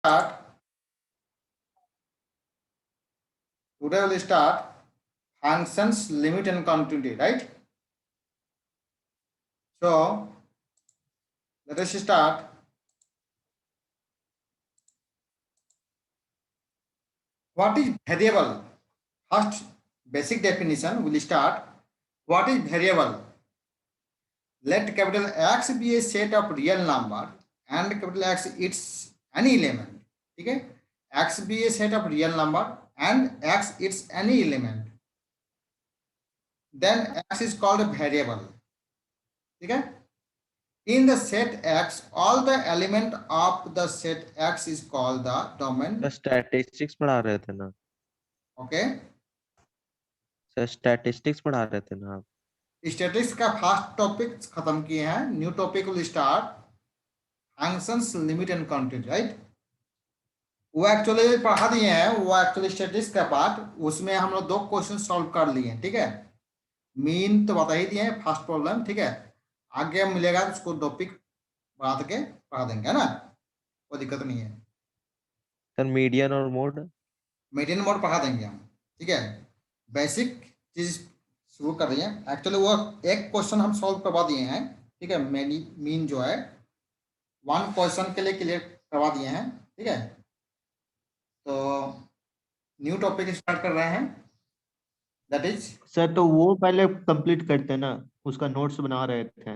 start. Today we'll start functions, limit and continuity, right? So let us start. What is variable? First basic definition will start. What is variable? Let capital X be a set of real number and capital X its any element. Okay? X be a set of real number and X its any element. Then X is called a variable. Okay? In the set X, all the element of the set X is called the domain. Statistics पढ़ा रहे थे ना Okay? Sir, statistics पढ़ा रहे थे ना आप? Statistics का फर्स्ट टॉपिक खत्म किए हैं. New topic will start functions, limit and continuity, right? वो एक्चुअली पढ़ा दिए हैं. वो एक्चुअली स्टैटिस्टिक्स का पार्ट, उसमें हम लोग 2 क्वेश्चन सॉल्व कर लिए हैं. ठीक है, मीन तो बता ही दिए हैं, फर्स्ट प्रॉब्लम. ठीक है, आगे मिलेगा उसको टॉपिक बढ़ा के पढ़ा देंगे, है ना? कोई दिक्कत नहीं है. सर मीडियन और मोड मीडियन मोड पढ़ा देंगे हम. ठीक है, बेसिक चीज शुरू कर रही है. एक्चुअली वो एक क्वेश्चन हम सॉल्व करवा दिए हैं. ठीक है, मीन जो है 1 क्वेश्चन के लिए क्लियर करवा दिए हैं. ठीक है, तो न्यू टॉपिक स्टार्ट कर रहे हैं, दैट इज. सर तो वो पहले कंप्लीट करते ना, उसका नोट्स बना रहे थे.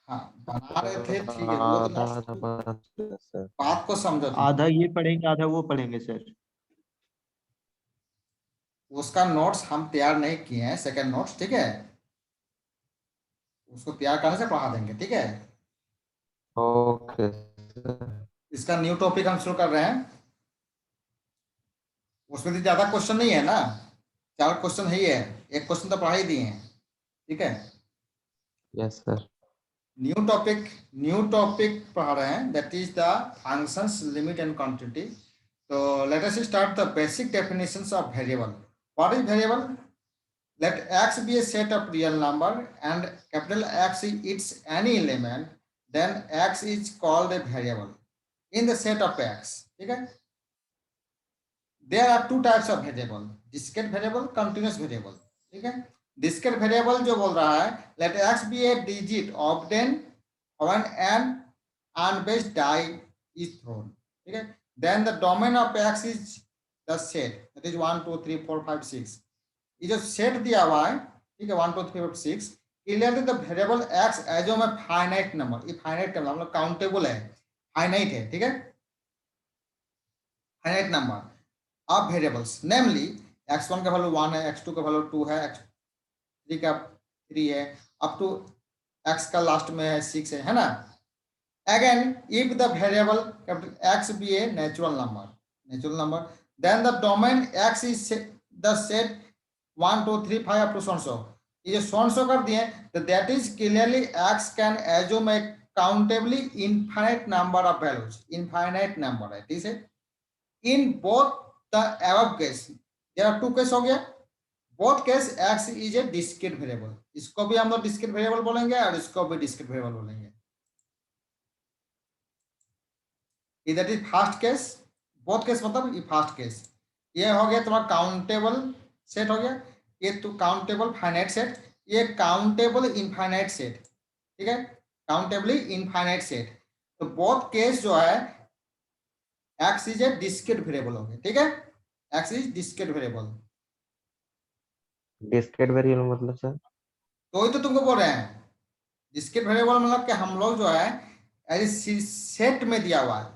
हाँ, बना रहे थे. ठीक है, वो तो सर बात को समझो. आधा ये पढ़ेंगे आधा वो पढ़ेंगे सर. उसका नोट्स हम तैयार नहीं किए हैं, सेकंड नोट्स. ठीक है, उसको तैयार करने से पढ़ा देंगे. ठीक है, ओके इसका न्यू टॉपिक हम शुरू कर रहे हैं. उसमें तो ज्यादा क्वेश्चन नहीं है ना, 4 क्वेश्चन ही है. एक क्वेश्चन तो पढ़ा ही दिए हैं. ठीक है, यस सर न्यू टॉपिक पढ़ा रहे हैं, that is the functions, limit and quantity. तो let us start the basic definitions of variable. What is variable? let X be a set of real number and capital X its any element, then X is called a variable in the set of X. ठीक है, there are 2 types of variable, discrete variable, continuous variable. ठीक है, discrete variable जो बोल रहा है, let X be a digit obtained when an unbased die is thrown. ठीक है, then the domain of X is the set, that is 1 2 3 4 5 6. ये जो सेट दिया हुआ है, ठीक है, 1 2 3 4 6, clearly the variable x as ओ में फाइनाइट नंबर. ये फाइनाइट नंबर मतलब काउंटेबल है, फाइनाइट है. ठीक है, finite number of variables, namely x1 का वैल्यू 1 है, x2 का वैल्यू 2 है, x3 का 3 है, अप टू x का लास्ट में है 6 है ना. Again if the variable x be a natural number, then the domain x is the set 1 2 3 5 up to so. ये सो कर दिए, तो that is clearly x can assume a countably infinite number of values. Infinite number है. ठीक है, in both the above case, there are 2 case हो गया. Both case x is a discrete variable. इसको भी हम लोग डिस्क्रीट वेरिएबल बोलेंगे और इसको भी डिस्क्रीट वेरिएबल बोलेंगे. That is first case. Both case मतलब ये फर्स्ट केस. ये हो गया तुम्हारा काउंटेबल सेट हो गया. ये तो काउंटेबल फाइनाइट सेट, ये काउंटेबल इनफाइनाइट सेट. ठीक है, काउंटेबली इनफाइनाइट सेट. तो बोथ केस जो है x is a discrete variable हो गया. ठीक है, x is discrete variable. Discrete variable मतलब सर? तो ही तो तुमको बोल रहे हैं डिस्क्रीट वेरिएबल मतलब कि हम लोग जो है ऐसे सेट में दिया हुआ है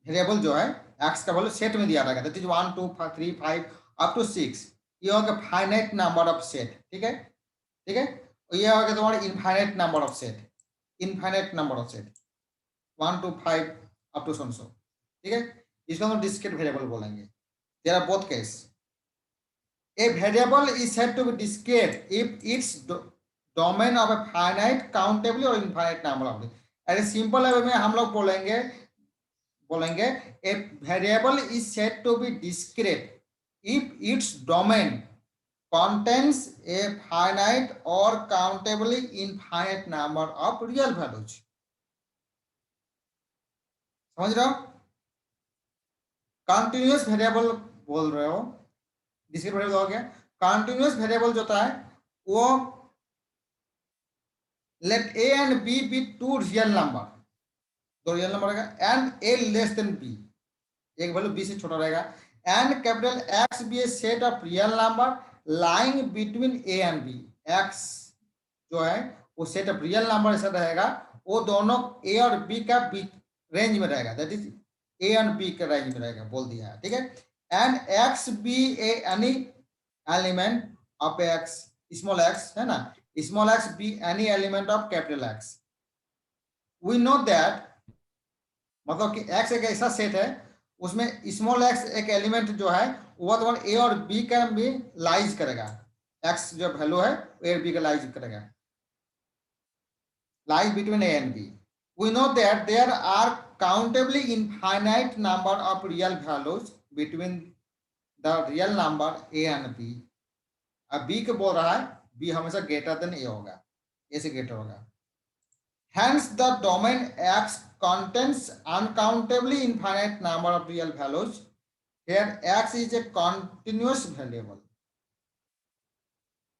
वेरिएबल जो है एक्स का वैल्यू सेट में दिया रहेगा. That is 1 2 3 5 up to 6. ये हो गया फाइनाइट नंबर ऑफ सेट. ठीक है, ठीक है, ये हो गया तुम्हारा infinite number of set. Infinite number of set 1 2 5 up to so. ठीक है, इसको हम डिस्क्रीट वेरिएबल बोलेंगे. There are both case. A variable is said to be discrete if its domain of a finite, countable और infinite number of. अरे simple way में हम लोग बोलेंगे a variable is said to be discrete if its domain contains a finite or countably infinite number of real values. समझ रहे हो? Continuous variable बोल रहे हो, डिस्क्रीट वेरिएबल हो गया। कंटिन्यूअस वेरिएबल जो होता है वो let A and B be two real number, दो रियल नंबर रहेगा, and A less than B, एक वैल्यू बी से छोटा रहेगा, and capital X be a set of real number lying between A and B, X जो है वो set of real number ऐसा रहेगा, वो दोनों ए और बी का रेंज में रहेगा, that is a and b के रेंज में रहेगा, बोल दिया है, ठीक है। And x be a any element of x, small x है ना, small x be any element of capital X. We know that, मतलब कि एक्स एक ऐसा सेट है उसमें स्मॉल एक्स एक एलिमेंट जो है वो तो ए और बी का भी लाइज करेगा, एक्स जो वैल्यू है ए और बी का लाइज करेगा, lies between A and B. We know that there are countably infinite number of real values between the real number A and B. अब B के बोल रहा है B हमेशा greater than A होगा, A से greater होगा। Hence the domain X contains uncountably infinite number of real values. Here X is a continuous variable.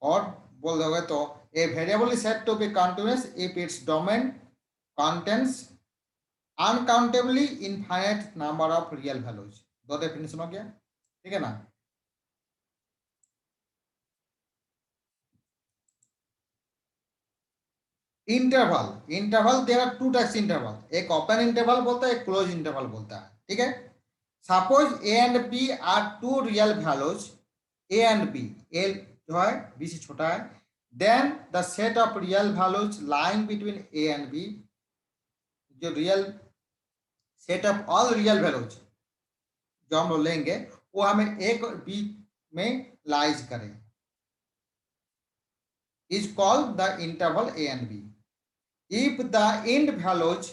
और बोल दोगे तो a variable is said to be continuous if its domain contains uncountably infinite number of real values। दो definition हो गया, ठीक है ना। Interval, interval there are two types interval, एक ओपन इंटरवल बोलता है, एक क्लोज इंटरवल बोलता है, ठीक है। Suppose a and b are two real values, a and b, a जो है बी से छोटा है, then the set of real values lying between A and B, जो real set of all real values जो हम लोग लेंगे वो हमें A और B में लाइज करें, is called the interval A and B. If the end values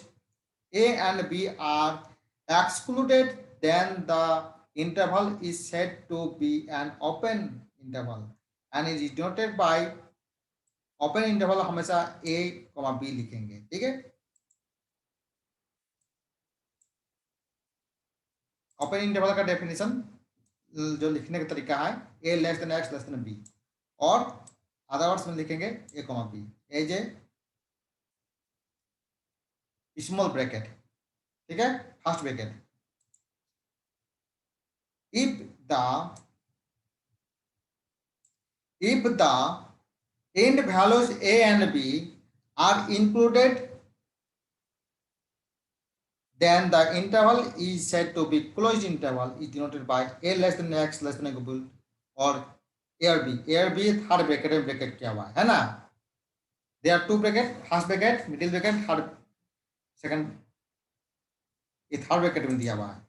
A and B are excluded, then the interval is said to be an open interval and is denoted by open interval हमेशा ए comma B लिखेंगे, ठीक है। Open interval का definition जो लिखने का तरीका है a less than x less than b, और अदर वर्ड्स में लिखेंगे a comma b as a small bracket, ठीक है, first bracket. if the end values A and B are included, then the interval is said to be closed interval, is denoted by A less than X less than equal or A or B। A और B third bracket में bracket किया हुआ है ना, there are two bracket, first bracket, middle bracket, third second, ये third bracket में दिया हुआ है,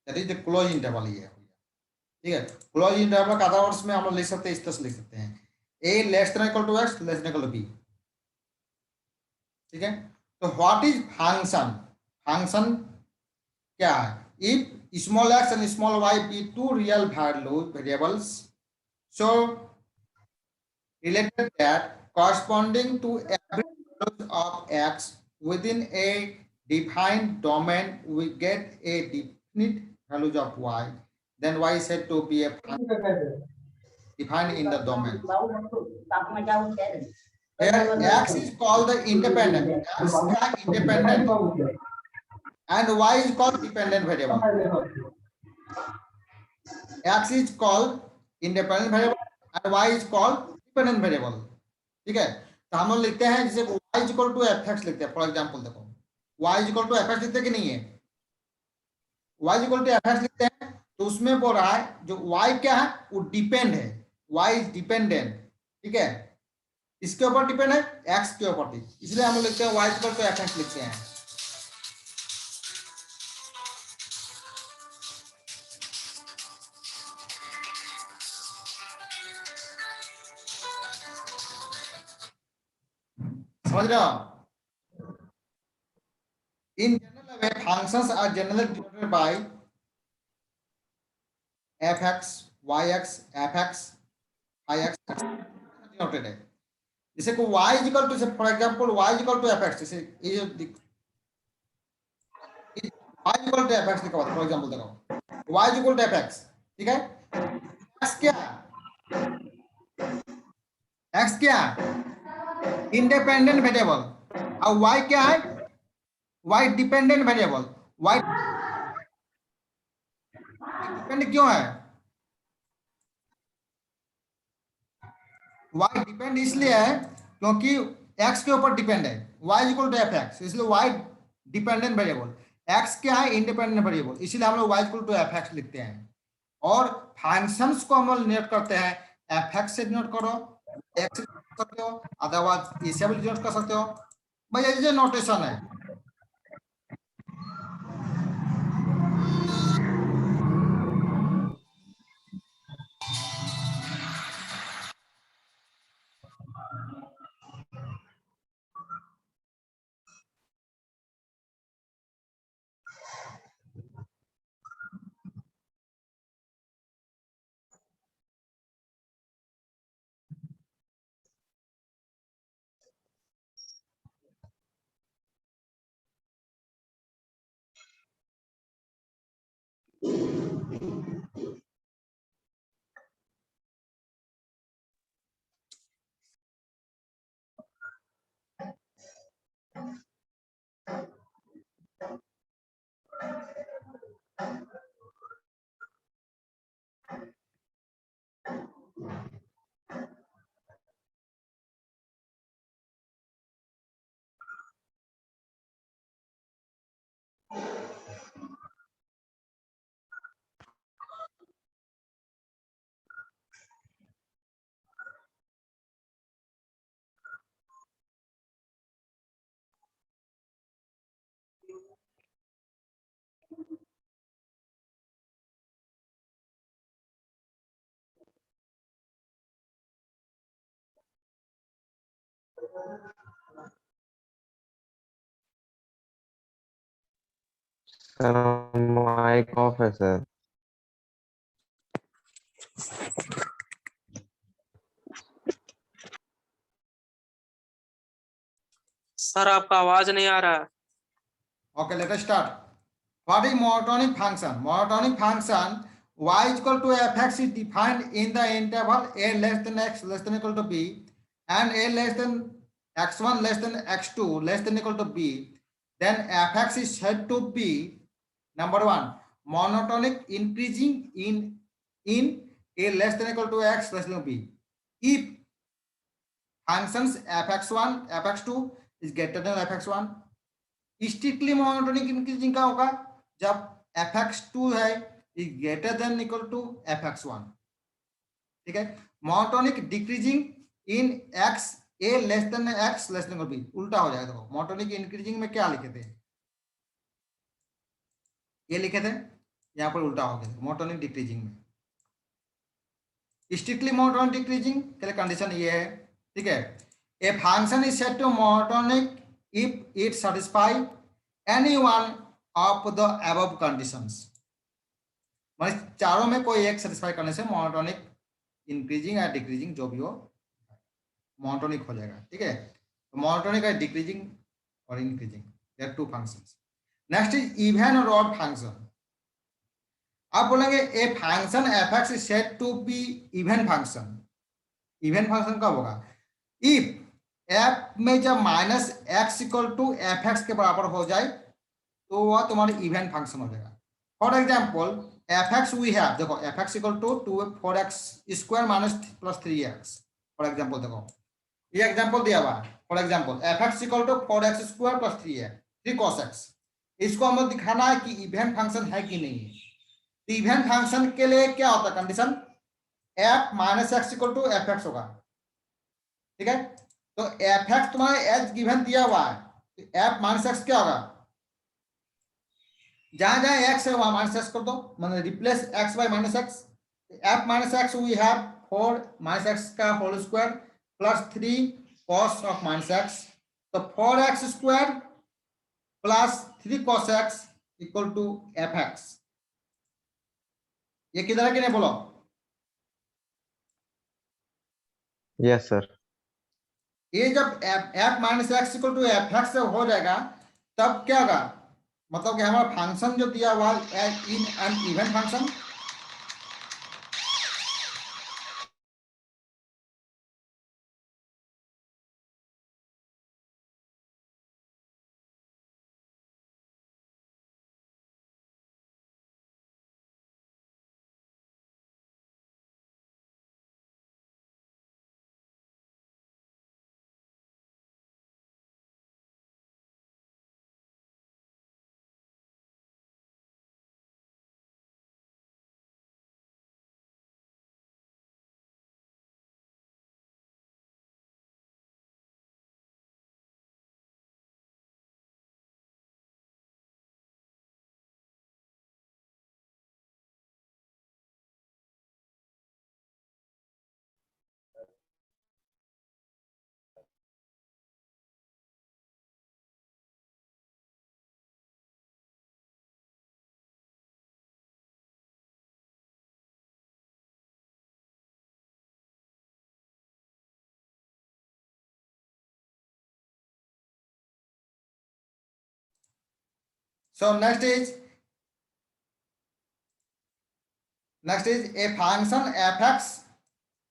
that is the close interval, ये हो गया, ठीक है। क्लोज इंटरवल का अदर वर्ड्स में हम लोग लिख सकते हैं, इस तरह से लिख सकते हैं A less than equal to X less than equal to B, ठीक है। तो व्हाट इज फंक्शन, फंक्शन क्या है, if small x and small y be two real variables so related that corresponding to every value of x within a defined domain we get a definite values of y, then y is said to be a function defined in the domain. Here x is called the independent, x is independent and y is called dependent variable. X is called independent variable and y is called dependent variable, ठीक है। तो हम लोग लिखते हैं जैसे y is equal to fx लिखते हैं, फॉर एग्जांपल देखो y is equal to fx लिखते हैं कि नहीं है, y is equal to fx लिखते हैं, तो उसमें बोल रहा है जो y क्या है वो डिपेंड है, y इज डिपेंडेंट, ठीक है, इसके ऊपर डिपेंड है x के ऊपर, इसलिए हम लोग लिखते हैं y इक्वल टू fx लिखते हैं। समझ रहे हो? In general way, functions are generally denoted by fx, yx, fx, ix denoted है। जैसे को y is equal to, for example y is equal to fx, जैसे ये y equal to f x लिखा हुआ, फॉर एग्जाम्पल देखो y equal to f x, ठीक है। x क्या x क्या इंडिपेंडेंट वेरिएबल, और y क्या है, y dependent variable. y depend क्यों है, y डिपेंड इसलिए है क्योंकि x के ऊपर डिपेंड है, y equal to f x, इसलिए y डिपेंडेंट वेरिएबल, x क्या है इंडिपेंडेंट वेरिएबल, इसीलिए हम लोग y equal to f x लिखते हैं। और फंक्शंस को हम लोग डिनोट करते हैं एफ एक्स से डिनोट करो, एक्स कर सकते हो, अदरवाइज इसे भी डिनोट कर सकते हो, भाई ये नोटेशन है। सर माइक ऑफ है सर। सर आपका आवाज नहीं आ रहा है। Okay, let us start. What is monotonic function? Monotonic function y equal to fx is defined in the interval a less than x less than equal to b and a less than x1 less than x2 less than equal to b. Then fx is said to be number one monotonic increasing in a less than equal to x less than b. If functions fx1 fx2 is greater than fx1, strictly monotonic increasing का होगा जब fx2 है is greater than equal to fx1, ठीक है। Monotonic decreasing in x a less than x less than b, उल्टा हो जाएगा। देखो मोनोटोनिक इंक्रीजिंग में क्या लिखे थे, ये लिखे थे, यहाँ पर उल्टा हो गया मोनोटोनिक डिक्रीजिंग में। स्ट्रिक्टली मोनोटोनिक डिक्रीजिंग के लिए कंडीशन ये है, ठीक है। A function is said to monotonic if it satisfy any one of the above conditions, मतलब चारों में कोई एक सेटिस्फाई करने से मोनोटोनिक इंक्रीजिंग या डिक्रीजिंग जो भी हो मोनोटोनिक हो जाएगा, ठीक है। तो मोनोटोनिक है डिक्रीजिंग और increasing, there two functions. Next is even और ऑड फंक्शन। आप बोलेंगे a function fx is said to be even function. Even function कब होगा, इफ एफ में जब minus x equal to f x के बराबर हो जाए तो वह तुम्हारी इवन फंक्शन हो जाएगा। For example f x we have, देखो f x equal to 4x square minus plus 3x। For example देखो ये एग्जाम्पल दिया हुआ है, for example f x equal to 4x square plus 3 cos x। इसको हमें दिखाना है कि इवन फंक्शन है कि नहीं है। तो इवन फंक्शन के लिए क्या होता है condition, f minus x equal to f x होगा, ठीक है। तो एफ एक्स तुम्हारे एज गिवन दिया हुआ है, तो एफ माइनस एक्स क्या होगा, जहां जहां एक्स है वहां माइनस एक्स कर दो, मतलब replace x by minus x. F minus x we have 4 minus x का whole square plus 3 cos of minus x. तो 4x square plus 3 cos x equal to f x. ये किधर है कि नहीं बोलो, यस सर। ये जब f minus x equal to f x हो जाएगा तब क्या होगा, मतलब कि हमारा फंक्शन जो दिया हुआ है in an even function, so next is a function fx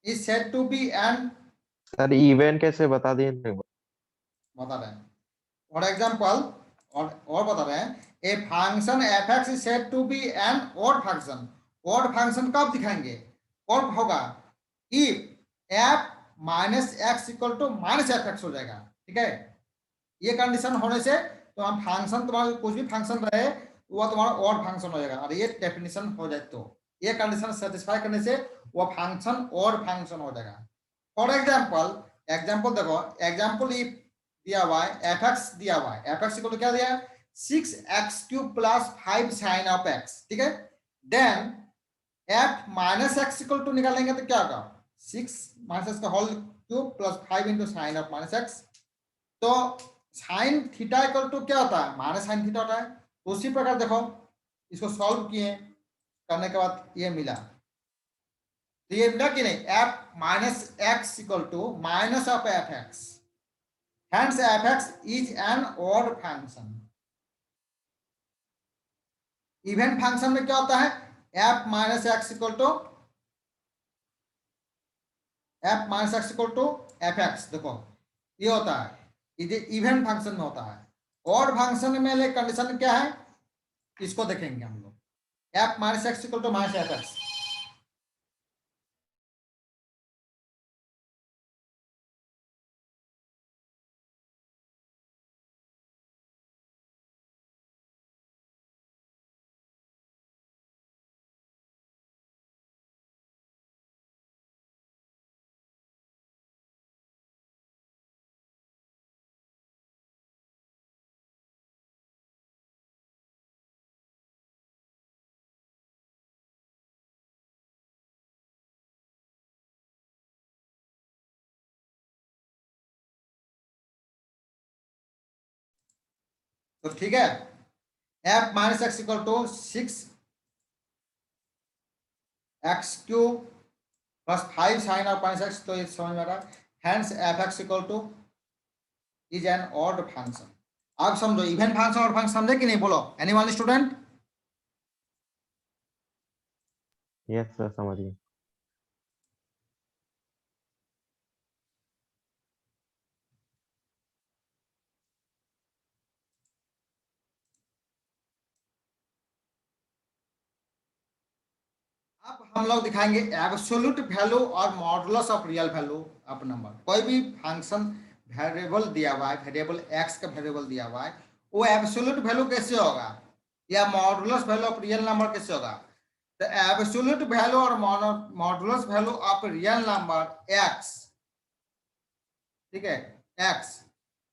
is said to be an, sir even कैसे बता दिए नहीं? बता रहे हैं फॉर एग्जाम्पल, और बता रहे हैं a function f x is said to be an odd function. Odd function कब दिखाएंगे? कब होगा? If f minus x equal to minus f x हो जाएगा। ठीक है, ये कंडीशन होने से तो हम फंक्शन, तुम्हारा कुछ भी फंक्शन रहे वो तुम्हारा ऑड फंक्शन हो जाएगा। और ये डेफिनेशन हो जाए तो ये कंडीशन सेटिस्फाई करने से वो फंक्शन ऑड फंक्शन हो जाएगा। फॉर एग्जाम्पल देखो, एग्जाम्पल इफ दिया हुआ है एफ एक्स दिया हुआ है, एफ एक्स को क्या दिया है 6x³ plus 5 sine of x. ठीक है, then f minus x equal to निकालेंगे तो क्या होगा 6 माइनस एक्स का whole cube plus 5 into sine of minus x. तो साइन थीटा इक्वल टू क्या होता है माइनस साइन थीटा होता है। तो उसी प्रकार देखो इसको सॉल्व किए, करने के बाद ये मिला, तो ये मिला कि नहीं f minus x equal to minus of f x, hence fx is an odd function। Even function में क्या होता है f minus x equal to f x. देखो ये होता है, ये इवन फंक्शन में होता है। ऑड फंक्शन में कंडीशन क्या है इसको देखेंगे हम लोग, f minus x equal to minus f x. तो ठीक है, f minus x equal to 6x³ plus 5 sine of minus x, तो ये समझ में आ रहा है। Hence f x equal to is an odd function. अब समझो इवन फंक्शन और फंक्शन समझे कि नहीं, बोलो एनीवन स्टूडेंट? यस सर समझ गए। अब हम लोग दिखाएंगे एब्सोल्यूट वैल्यू और modulus of real value of number. कोई भी फंक्शन वेरिएबल दिया हुआ है, वेरिएबल एक्स का वेरिएबल दिया हुआ है, वो एब्सोल्यूट वैल्यू कैसे होगा या modulus value of real number कैसे होगा? तो एब्सोल्यूट वैल्यू और modulus value of real number x, ठीक है, x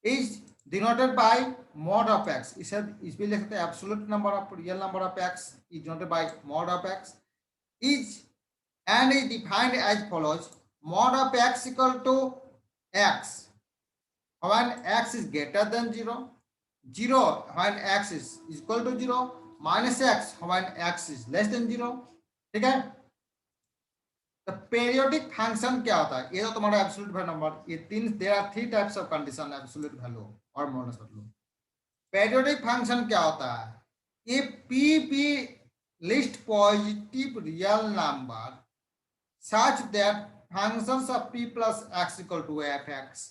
is denoted by mod of x. इसे इसमें लिख सकते हैं absolute number of real number of x is denoted by mod of x is and is defined as follows: mod of x equal to x when x is greater than 0, 0 when x is equal to 0, minus x when x is less than 0। ठीक है, तो periodic function क्या होता है? ये तो तुम्हारा absolute value number, ये तीन, there are 3 types of condition absolute value और मॉडुलस वैल्यू। पेरियोडिक फंक्शन क्या होता है? If P be least positive real number such that functions of P plus x equal to fx.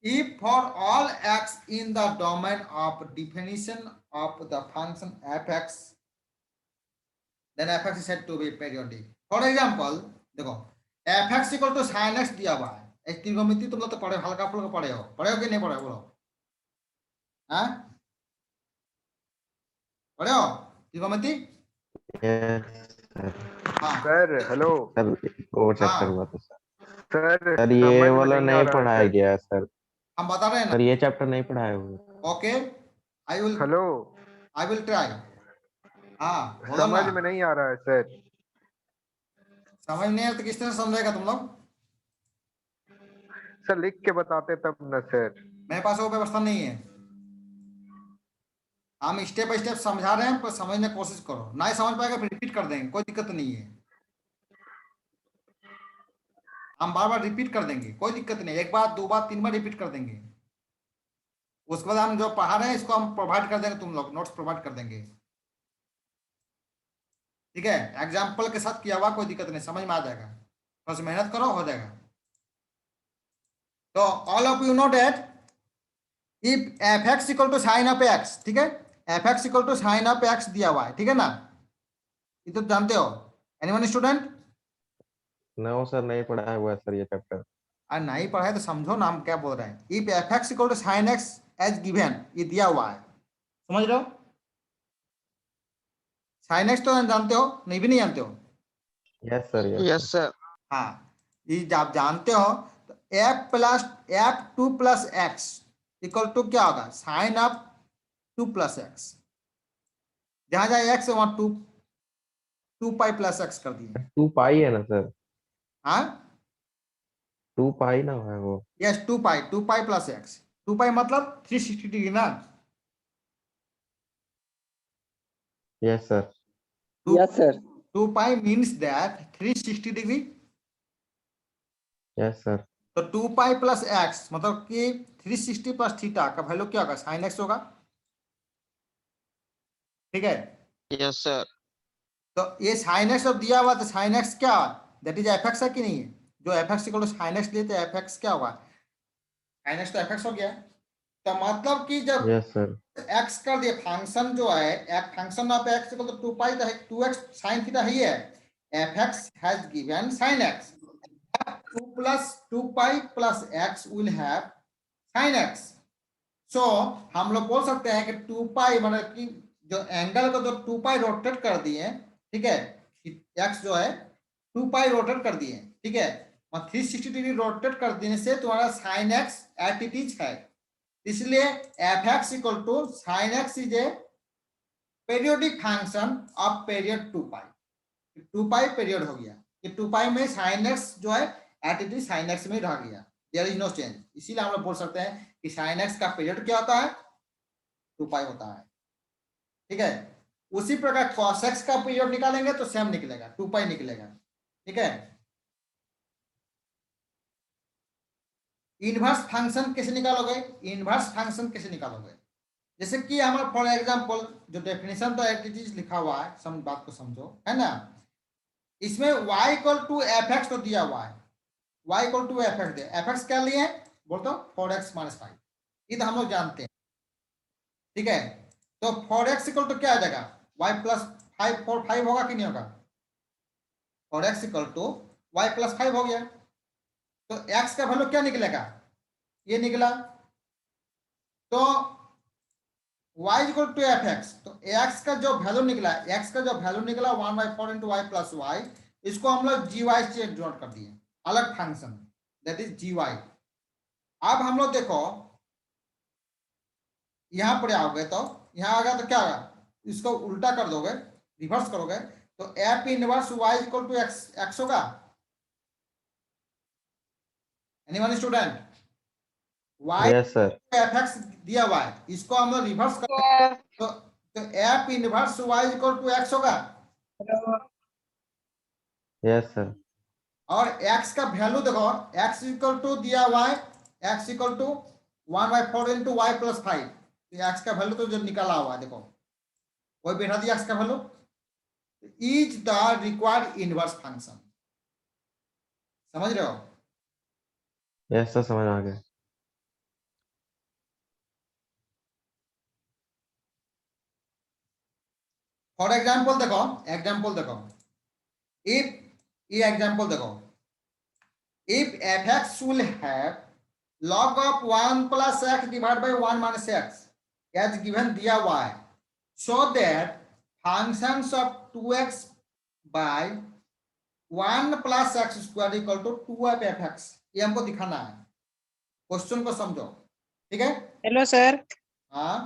If for all x in the domain of definition of the function fx, then fx is said to be periodic. For example, देखो fx equal to sin x दिया हुआ है। एक त्रिकोणमिति तुम लोग तो पढ़े, हल्का फुल्का पढ़े हो कि नहीं पढ़े हो बोलो? हाँ पढ़े हो त्रिकोणमिति? Yes, sir. हाँ सर हेलो सर वो चैप्टर हुआ था सर सर ये समझ में वाला आ नहीं रहा है, पढ़ाया सर। गया है सर। हम बता रहे हैं सर ना। ये चैप्टर नहीं पढ़ाया हुआ। Okay I will try. हाँ बोलो ना। समझ में नहीं आ रहा है सर। समझ नहीं आया तो किस तरह समझेगा तुम लोग? सर लिख के बताते तब न सर। मेरे पास वो व्यवस्था नहीं है। हम स्टेप बाय स्टेप समझा रहे हैं, पर समझने की कोशिश करो। नहीं समझ पाएगा फिर रिपीट कर देंगे, कोई दिक्कत नहीं है। हम बार बार रिपीट कर देंगे, कोई दिक्कत नहीं। एक बार, दो बार, तीन बार रिपीट कर देंगे। उसके बाद हम जो पढ़ा रहे हैं इसको हम प्रोवाइड कर देंगे, तुम लोग नोट्स प्रोवाइड कर देंगे। ठीक है, एग्जाम्पल के साथ किया हुआ, कोई दिक्कत नहीं, समझ में आ जाएगा। बस मेहनत करो, हो जाएगा। तो all of you know that if fx equal to sine of x, ठीक है, fx equal to sine of x दिया हुआ है, ठीक है ना? ये तो जानते हो। Anyone student? नो सर नहीं पढ़ाया हुआ है सर ये चैप्टर। नहीं पढ़ा है तो समझो ना हम क्या बोल रहे हैं। If fx equal to sine x as given, ये दिया हुआ है, समझ रहे हो? साइन x तो जानते हो, नहीं भी नहीं जानते हो? Yes sir yes sir. हाँ, ये जब आप जानते हो तो f plus f2 plus x equal to क्या होगा? Sine of 2 plus x। जहां जहां x है वहां 2 पाई प्लस x कर दिए। 2 पाई है ना सर? हाँ 2 पाई ना है वो। Yes 2 pi plus x। 2 पाई मतलब 360 डिग्री ना? Yes sir. Yes, sir. 2 pi means that 360 degree. Yes sir. तो 2 पाई प्लस x मतलब कि 360 प्लस थीटा का वैल्यू क्या होगा? साइन x होगा, ठीक है? Yes sir. तो ये साइन x जब दिया हुआ तो साइन x क्या, दैट इज एफ एक्स है कि नहीं है? जो f x equal to sine x लिए तो एफ एक्स क्या होगा? साइन x तो एफ एक्स हो गया। तो मतलब कि जब यस सर। x कर दिए, फंक्शन जो है function of x equal to 2 pi तो 2x साइन थीटा ही है। F x has given sine x, 2 plus 2 pi plus x will have sine x। So हम लोग बोल सकते हैं कि 2 पाई मतलब कि जो एंगल को जो 2 पाई रोटेट कर दिए, ठीक है, x जो है 2 पाई रोटेट कर दिए, ठीक है, और 360 डिग्री रोटेट कर देने से तुम्हारा sine x at it is है। इसलिए f x equal to sine x is a periodic function of period 2 pi. 2 pi period हो गया, कि 2 पाई में साइन x जो है eight it is sine x में रह गया, देयर इज नो चेंज। इसीलिए हम लोग बोल सकते हैं कि साइन x का पीरियड क्या होता है? 2 पाई होता है, ठीक है। उसी प्रकार cos x का पीरियड निकालेंगे तो सेम निकलेगा, 2 पाई निकलेगा, ठीक है। इनवर्स फंक्शन कैसे निकालोगे? इनवर्स फंक्शन कैसे निकालोगे? जैसे कि हमारा फॉर एग्जांपल जो डेफिनेशन तो एक्टिविटीज लिखा हुआ है, सम बात को समझो, है ना? इसमें y equal to f x तो दिया हुआ है, y equal to f x, f x क्या लिए बोलते हो? 4x माइनस 5, ये तो हम लोग जानते हैं, ठीक है। तो 4x इक्वल टू क्या आ जाएगा? y प्लस 5, 4 5 होगा कि नहीं होगा? 4x equal to y plus 5 हो गया। तो x का वैल्यू क्या निकलेगा? ये निकला। तो y equal to f x, तो x का जो वैल्यू निकला, x का जो वैल्यू निकला 1/4 इंटू y प्लस y, इसको हम लोग gy से डिनोट कर दिए, अलग फंक्शन, दैट इज gy। अब हम लोग देखो यहां पर आओगे तो यहां आ गया तो क्या होगा? इसको उल्टा कर दोगे, रिवर्स करोगे तो f inverse y equal to x होगा। Anyone student? y yes sir. F x दिया हुआ है, इसको हम लोग रिवर्स करें तो f inverse y equal to x होगा। Yes sir. और x का वैल्यू देखो, x इक्वल टू दिया हुआ है, x equal to 1/4 into y plus 5, तो एक्स का वैल्यू तो जो निकाला हुआ है देखो, वही बैठा दिया एक्स का value, is the required inverse function. समझ रहे हो? यस सर, समझ आ गया। फॉर एग्जाम्पल देखो, एग्जाम्पल देखो, इफ ये एग्जाम्पल देखो, if f x will have log of 1 plus x divided by 1 minus x as given दिया हुआ है, so that functions of 2x by 1 plus x square equal to 2 f x, ये हमको दिखाना है। क्वेश्चन को समझो, ठीक है? Hello sir. हाँ,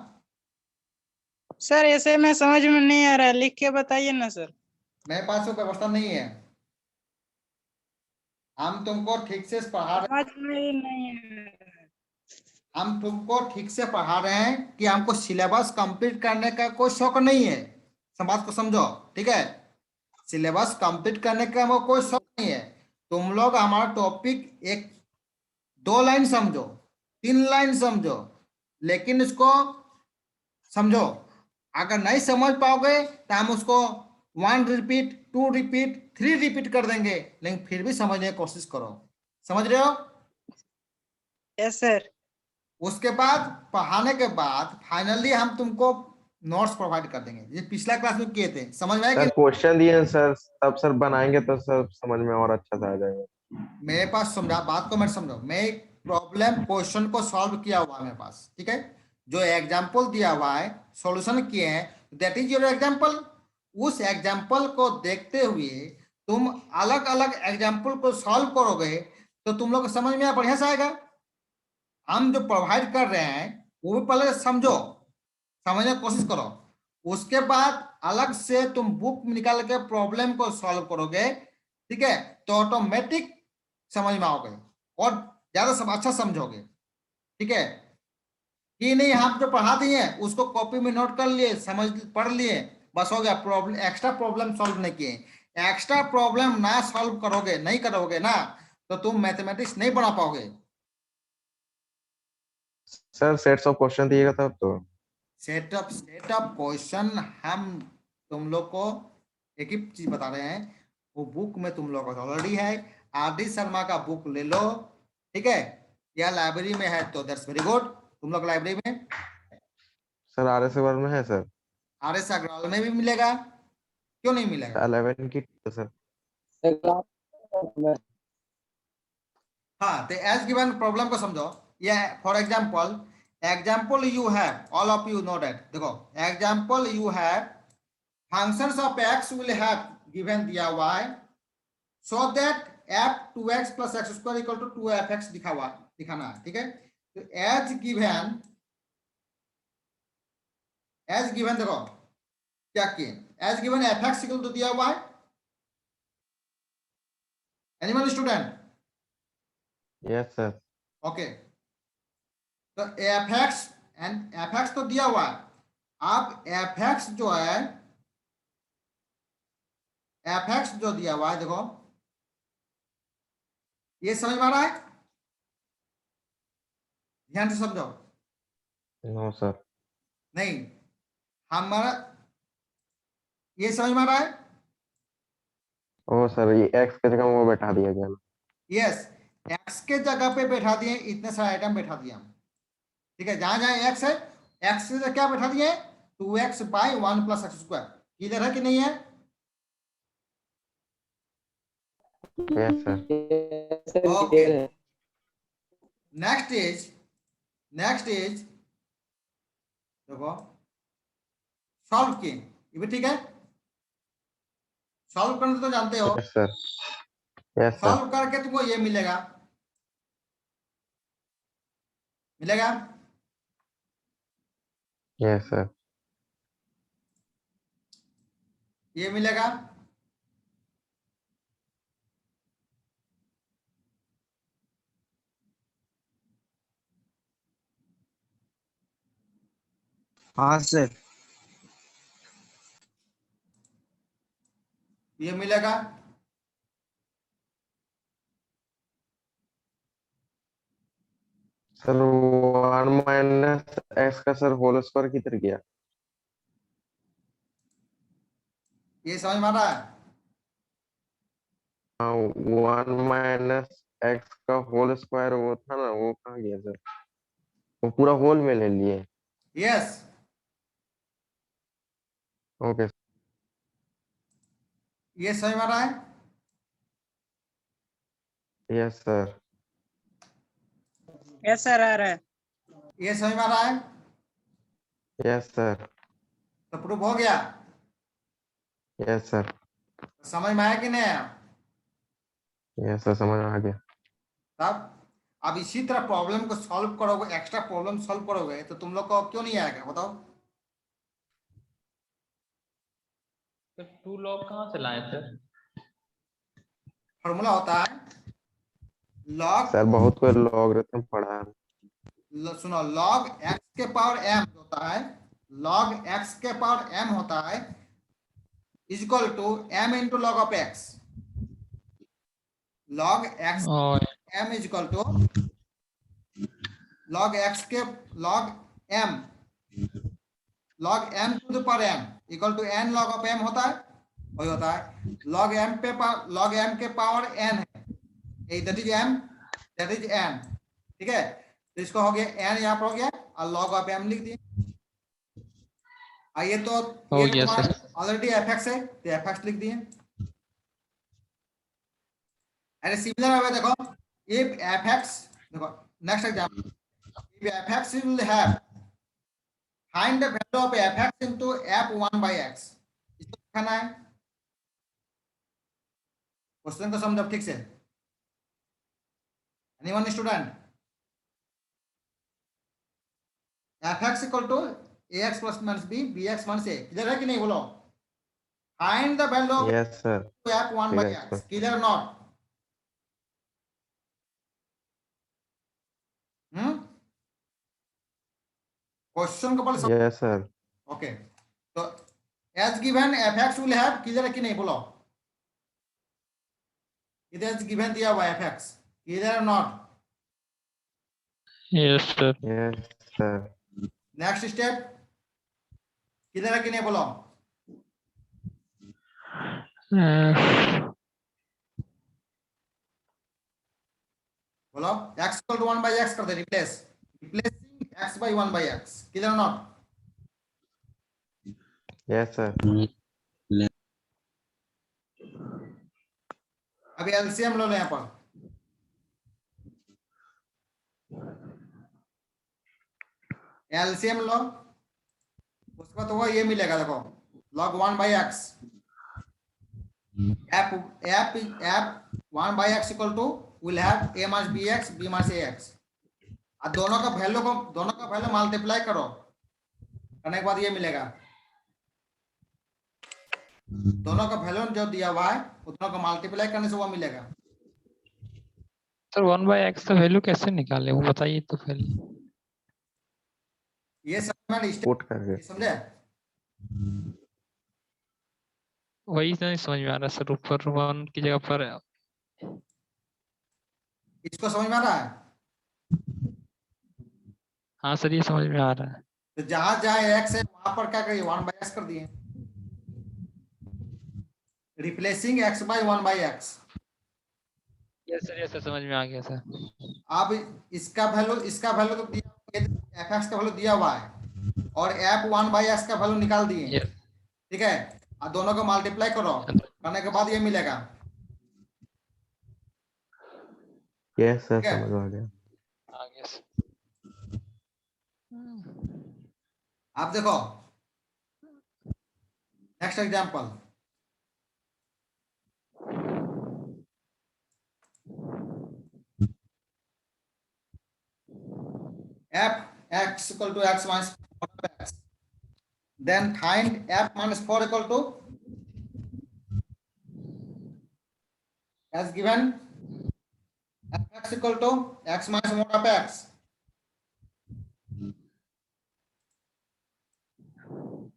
सर ऐसे में समझ में नहीं आ रहा, लिख के बताइए ना सर। मेरे पास वो व्यवस्था नहीं है, हम तुमको ठीक से पढ़ा रहे, समझ में ही नहीं आ रहा। हम तुमको ठीक से पढ़ा रहे हैं कि हमको सिलेबस कंप्लीट करने का कोई शौक नहीं है। बात को समझो, ठीक है? सिलेबस कंप्लीट करने का हमको कोई शौक नहीं है। तुम लोग हमारा टॉपिक एक 2 लाइन समझो, 3 लाइन समझो, लेकिन इसको समझो। अगर नहीं समझ पाओगे तो हम उसको 1 रिपीट, 2 रिपीट, 3 रिपीट कर देंगे, लेकिन फिर भी समझने की कोशिश करो। समझ रहे हो? Yes sir. उसके बाद पढ़ाने के बाद फाइनली हम तुमको नोट्स प्रोवाइड कर देंगे, ये पिछला क्लास में किए थे। समझ में आया सर कि क्वेश्चन दिए हैं सर, तब सर बनाएंगे तो सर समझ में और अच्छा से आ जाएगा। मेरे पास समझा, बात को मैं समझो, मैं एक प्रॉब्लम क्वेश्चन को सॉल्व किया हुआ है मेरे पास, ठीक है? जो एग्जाम्पल दिया हुआ है, सॉल्यूशन किए हैं, दैट इज योर एग्जाम्पल। उस एग्जाम्पल को देखते हुए तुम अलग अलग एग्जाम्पल को सॉल्व करोगे तो तुम लोग को समझ में बढ़िया से आएगा। हम जो प्रोवाइड कर रहे हैं वो भी पहले समझो, समझने की कोशिश करो, उसके बाद अलग से तुम बुक निकाल के प्रॉब्लम को सॉल्व करोगे, ठीक है? तो ऑटोमेटिक समझ में आओगे और ज्यादा अच्छा समझोगे, ठीक है? ये नहीं हम जो पढ़ा दिए उसको कॉपी में नोट कर लिए, समझ पढ़ लिए, बस हो गया, प्रॉब्लम एक्स्ट्रा प्रॉब्लम सॉल्व नहीं किए। एक्स्ट्रा प्रॉब्लम ना सॉल्व करोगे, नहीं करोगे ना, तो तुम मैथमेटिक्स नहीं बना पाओगे। सर सेट्स ऑफ क्वेश्चन दिएगा तब तो। सेटअप क्वेश्चन हम तुम लोग को एक ही चीज बता रहे हैं, वो बुक में तुम लोग को ऑलरेडी है। आर डी शर्मा का बुक ले लो, ठीक है? या लाइब्रेरी में है तो दैट्स वेरी गुड, तुम लोग लाइब्रेरी में। सर आर एस में है सर। आर एस अग्रवाल में भी मिलेगा, क्यों नहीं मिलेगा? 11 की तो सर। हाँ, तो एज गिवन प्रॉब्लम को समझो। ये for example, example you have, all of you know that, देखो example you have functions of x will have given दिया हुआ है, so that f 2x plus x square equal to 2fx दिखाना है, ठीक है? तो एज गिवन देखो क्या किए, as given fx equal to दिया हुआ है। Anyone student? Yes sir. Okay, तो fx तो दिया हुआ है। आप fx जो है, fx जो दिया हुआ है देखो, ये समझ में आ रहा है? ध्यान से समझो। No sir. नहीं, हमारा ये समझ में आ रहा है? ओ सर, ये एक्स के जगह वो बैठा दिया गया ना। यस, एक्स के जगह पे बैठा दिए, इतने सारे आइटम बैठा दिए हम, ठीक है? जहां जहां एक्स है, एक्स से क्या बैठा दिए? 2x by 1 plus x square. इधर है कि नहीं है? Yes sir. Okay, next is देखो, सॉल्व किए, ये भी ठीक है? सॉल्व करना तो जानते हो, yes sir. Yes sir. Solve करके तुमको ये मिलेगा, मिलेगा। Yes sir. ये मिलेगा, हाँ सर। ये मिलेगा, सर 1 माइनस एक्स का सर होल स्क्वायर किधर गया? ये समझ में आ रहा है? हाँ, 1 - एक्स का होल स्क्वायर वो था ना, वो कहाँ गया सर? वो पूरा होल में ले लिए। Yes, okay. ये समझ में आ रहा है? Yes sir. यस सर आ रहा है। ये समझ में आ रहा है? Yes sir. तो प्रूफ हो गया। Yes sir. समझ में आया कि नहीं आया? यस सर, समझ में आ गया। तब अब इसी तरह प्रॉब्लम को सॉल्व करोगे, एक्स्ट्रा प्रॉब्लम सॉल्व करोगे तो तुम लोग को क्यों नहीं आएगा बताओ? तो टू लॉग कहाँ से लाए सर? फॉर्मूला होता है लॉग, सर बहुत कोई लॉगरिथम पढ़ा है। सुनो, लॉग एक्स के पावर एम होता है, लॉग एक्स के पावर एम होता है is equal to m into log of x. Log x और m is equal to log x के log m to the power m equal to n log of m होता है, वही होता है। लॉग एम के पावर एन है, that is m, that is n, ठीक है। तो इसको हो गया एन, यहाँ पर हो गया और लॉग ऑफ एम लिख दिए। आइए तो हो ये गया सर। ऑलरेडी एफ एक्स है तो एफ एक्स लिख दिए। अरे सिमिलर है, देखो इफ एफ एक्स, देखो next example, if f x will have find the value of f x into f 1 by x, इसको लिखना है। क्वेश्चन को समझो ठीक से। Anyone student? F x equal to a x plus minus b, b x minus a, clear है कि नहीं बोलो? Find the value of yes sir. F 1 by x, clear not? Question को पहले यस सर। ओके। तो as given f x will have, clear है कि नहीं बोलो? इधर एज गिवन दिया हुआ f x, clear not? Yes sir. Yes sir. Next step, clear है कि नहीं बोलो? बोलो x equal to 1 by x कर दे, replacing x by 1 by x, clear not? Yes sir. अभी एलसीएम लो यहाँ पर, एलसीएम लो, उसके बाद तो ये मिलेगा, देखो log 1 by x, f 1 by x equal to will have a minus bx, b minus ax, और दोनों का वैल्यू मल्टीप्लाई करो, करने के बाद ये मिलेगा। दोनों का वैल्यू जो दिया हुआ है दोनों को मल्टीप्लाई करने से वो मिलेगा। सर 1/x का वैल्यू कैसे निकाले वो बताइए तो पहले। ये समझ पुट करके। समझे? वही नहीं समझ में आ रहा सर, ऊपर 1 की जगह पर। इसको समझ में आ रहा है? हाँ सर ये समझ में आ रहा है। तो जहां जहां x है वहां पर क्या करिए, 1 बाय x कर दिए, replacing x by 1 by x। Yes sir समझ में आ गया सर। अब इसका वैल्यू तो दिया, एफ एक्स का वैल्यू दिया हुआ है और एफ 1 बाय एक्स का वैल्यू निकाल दिए, यस ठीक है। और दोनों को मल्टीप्लाई करो, करने के बाद ये मिलेगा। यस सर, ठीक है। समझ में आ गया। आ गया सर। आप देखो next example, f x equal to x minus 4 x, then find f minus 4 equal to, as given, f x equal to x minus 1 of x,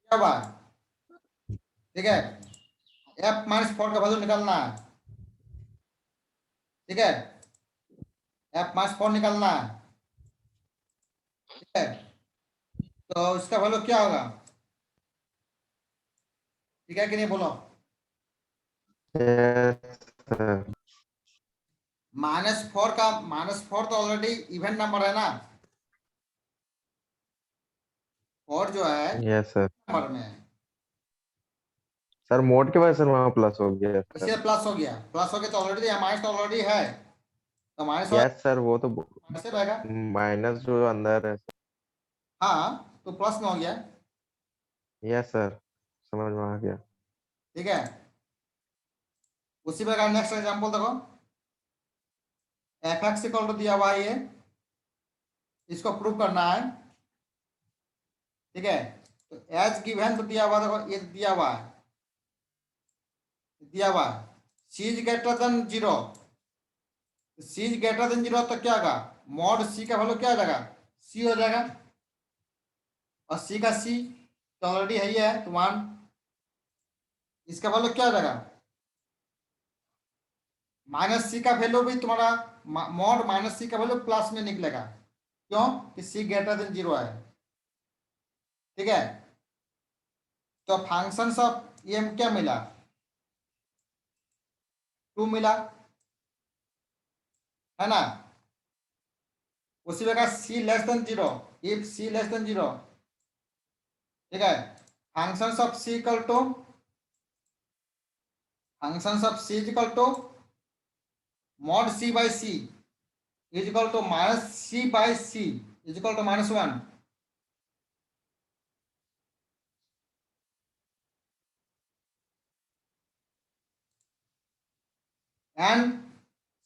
क्या हुआ? ठीक है, f minus 4 का वैल्यू निकालना है, ठीक है, f minus 4 निकालना है। है, तो इसका वैल्यू क्या होगा? ठीक है कि नहीं, बोलो। Yes sir. -4 तो ऑलरेडी इवन नंबर है ना, और जो है यस सर। नंबर में है, सर मोड के वजह से वहाँ प्लस हो गया सर। इसलिए प्लस हो गया तो ऑलरेडी माइनस तो ऑलरेडी है, तो माइनस यस सर, वो तो माइनस से रहेगा। माइनस जो अंदर है। हाँ, तो प्लस में हो गया। यस सर, समझ में आ गया। ठीक है, उसी प्रकार नेक्स्ट एग्जांपल देखो, f(x) इक्वल टू दिया हुआ है ये, इसको प्रूव करना है। ठीक है, तो एज गिवन तो दिया हुआ, देखो ये दिया हुआ है, c is greater then 0, c is greater then 0 तो क्या होगा, मॉड c का वैल्यू क्या हो जाएगा, c हो जाएगा, और c का c तो ऑलरेडी है ही है, तो 1, इसका वैल्यू क्या हो जाएगा, -c का वैल्यू भी तुम्हारा मॉड -c का वैल्यू प्लस में निकलेगा, क्यों कि c ग्रेटर देन 0 है। ठीक है, तो फंक्शन ऑफ ये क्या मिला, 2 मिला, है ना। उसी प्रकार c लेस देन 0, इफ c लेस देन 0, ठीक है, function of c equal to mod c by c is equal to minus c by c is equal to -1। and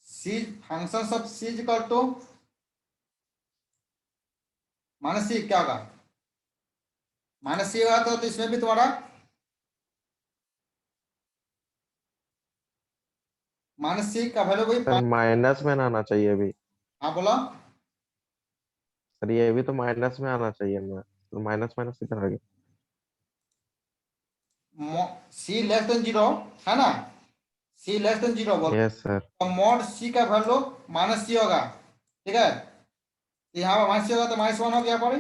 c functions of c is equal to -c, क्या होगा, -c होगा तो इसमें भी तुम्हारा -c का वैल्यू भी sir minus में ना आना चाहिए अभी। हाँ बोलो, सर ये भी तो माइनस में आना चाहिए ना, तो माइनस माइनस किधर आ गया। c लेस देन 0 है ना, c लेस देन 0 बोलो, यस सर। तो मॉड c का वैल्यू -c होगा। ठीक है, तो यहाँ पर -c होगा तो -1 हो गया पड़े।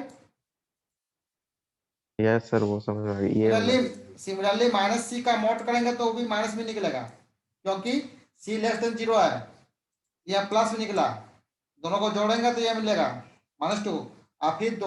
यस सर, वो समझ में आ गई। ये सिमिलरली -c का मॉड करेंगे तो वो भी माइनस में निकलेगा, क्योंकि c लेस देन 0 है, यह प्लस में निकला, दोनों को जोड़ेंगे तो यह मिलेगा -2, और फिर